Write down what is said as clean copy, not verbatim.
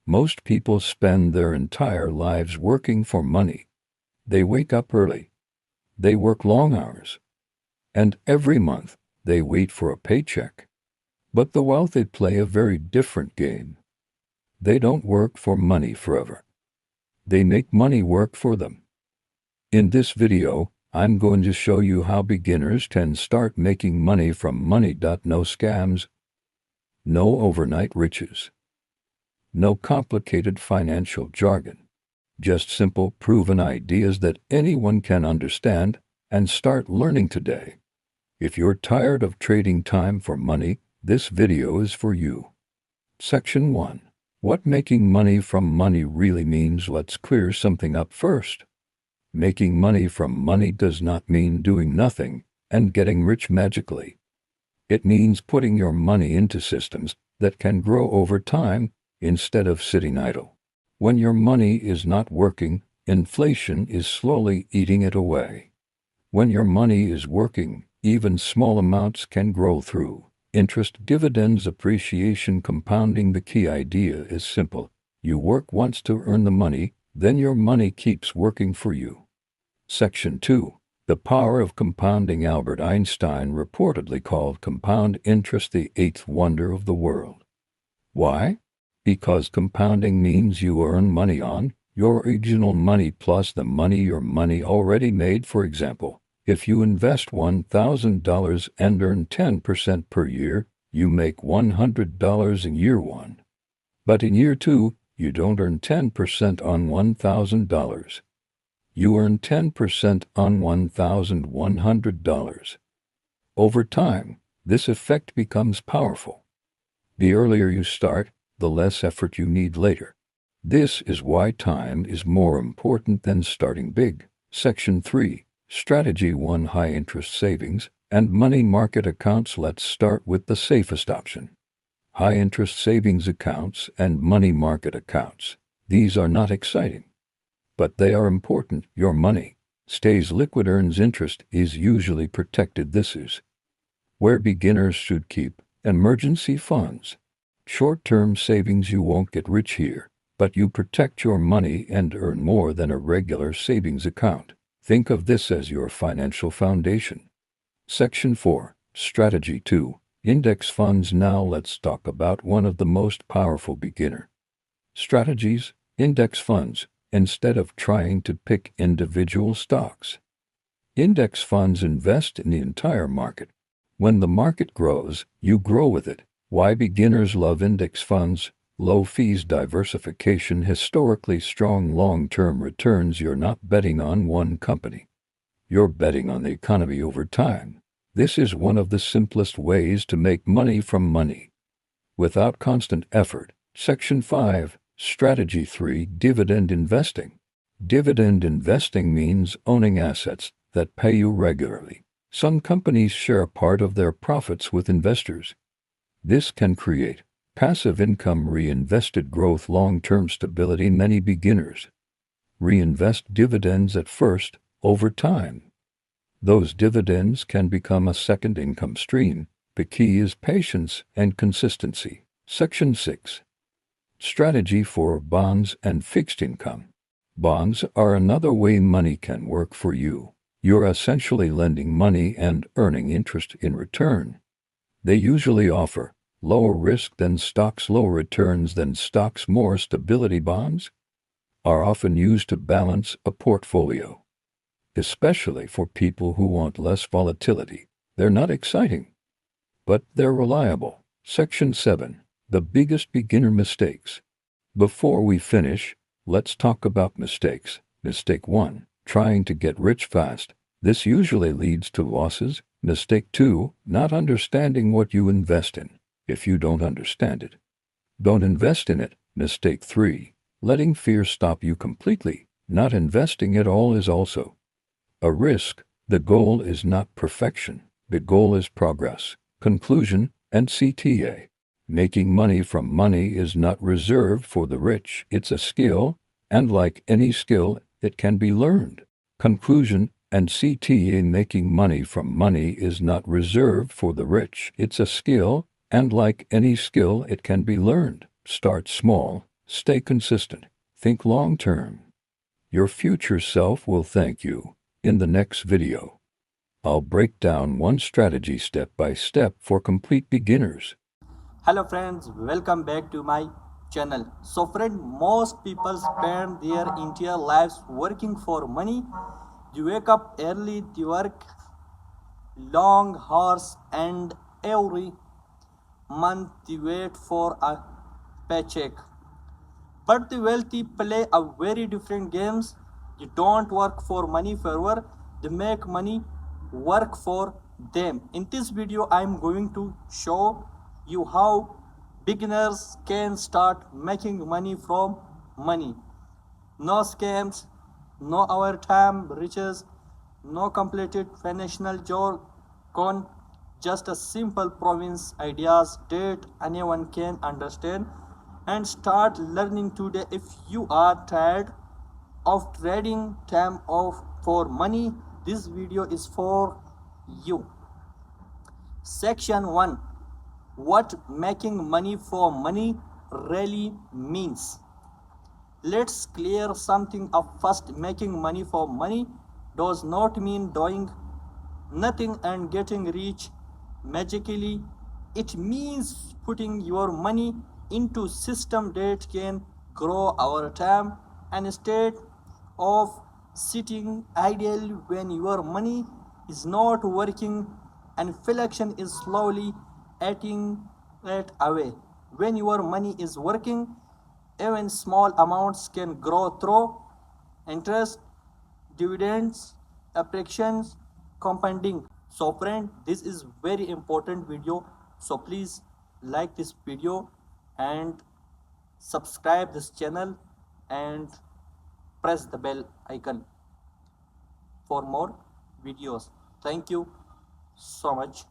Most people spend their entire lives working for money. They wake up early. They work long hours. And every month, they wait for a paycheck. But the wealthy play a very different game. They don't work for money forever. They make money work for them. In this video, I'm going to show you how beginners can start making money from money. No scams, no overnight riches, no complicated financial jargon, just simple proven ideas that anyone can understand and start learning today. If you're tired of trading time for money, this video is for you. Section 1. What making money from money really means. Let's clear something up first. Making money from money does not mean doing nothing and getting rich magically. It means putting your money into systems that can grow over time instead of sitting idle. When your money is not working, inflation is slowly eating it away. When your money is working, even small amounts can grow through interest, dividends, appreciation, compounding. The key idea is simple. You work once to earn the money, then your money keeps working for you. Section 2. The power of compounding. Albert Einstein reportedly called compound interest the eighth wonder of the world. Why? Because compounding means you earn money on your original money plus the money your money already made. For example, if you invest $1,000 and earn 10% per year, you make $100 in year 1. But in year 2, you don't earn 10% on $1,000. You earn 10% on $1,100. Over time, this effect becomes powerful. The earlier you start, the less effort you need later. This is why time is more important than starting big. Section 3. Strategy 1. High interest savings and money market accounts. Let's start with the safest option. High interest savings accounts and money market accounts. These are not exciting, but they are important. Your money stays liquid, earns interest, is usually protected. This is where beginners should keep emergency funds. Short-term savings. You won't get rich here, but you protect your money and earn more than a regular savings account. Think of this as your financial foundation. Section 4. Strategy 2. Index funds. Now let's talk about one of the most powerful beginner strategies, index funds. Instead of trying to pick individual stocks, index funds invest in the entire market. When the market grows, you grow with it. Why beginners love index funds? Low fees, diversification, historically strong long-term returns. You're not betting on one company. You're betting on the economy over time. This is one of the simplest ways to make money from money without constant effort. Section 5. Strategy 3. Dividend investing. Dividend investing means owning assets that pay you regularly. Some companies share a part of their profits with investors. This can create passive income, reinvested growth, long-term stability. Many beginners reinvest dividends at first. Over time, those dividends can become a second income stream. The key is patience and consistency. Section 6. Strategy 4. Bonds and fixed income. Bonds are another way money can work for you. You're essentially lending money and earning interest in return. They usually offer lower risk than stocks, lower returns than stocks, more stability. Bonds are often used to balance a portfolio, especially for people who want less volatility. They're not exciting, but they're reliable. Section 7. The biggest beginner mistakes. Before we finish, let's talk about mistakes. Mistake 1. Trying to get rich fast. This usually leads to losses. Mistake 2. Not understanding what you invest in. If you don't understand it, don't invest in it. Mistake 3. Letting fear stop you completely. Not investing at all is also a risk. The goal is not perfection. The goal is progress. Conclusion and CTA. Making money from money is not reserved for the rich. It's a skill, and like any skill, it can be learned. Conclusion and CTA. Making money from money is not reserved for the rich. It's a skill, and like any skill, it can be learned. Start small. Stay consistent. Think long term. Your future self will thank you. In the next video, I'll break down one strategy step by step for complete beginners. Hello friends, welcome back to my channel. So friend, most people spend their entire lives working for money. You wake up early, you work long hours, and every month you wait for a paycheck. But the wealthy play a very different games. You don't work for money forever, they make money work for them. In this video, I am going to show you how beginners can start making money from money. No scams, no overtime riches, no completed financial jargon, just a simple province ideas that anyone can understand and start learning today. If you are tired of trading time of for money, this video is for you. Section 1, what making money for money really means. Let's clear something up first. Making money for money does not mean doing nothing and getting rich magically. It means putting your money into system that can grow over time, and instead of sitting idle when your money is not working, and inflation is slowly eating it away. When your money is working, even small amounts can grow through interest, dividends, appreciations, compounding. So friend, this is very important video. So please like this video and subscribe this channel and press the bell icon for more videos. Thank you so much.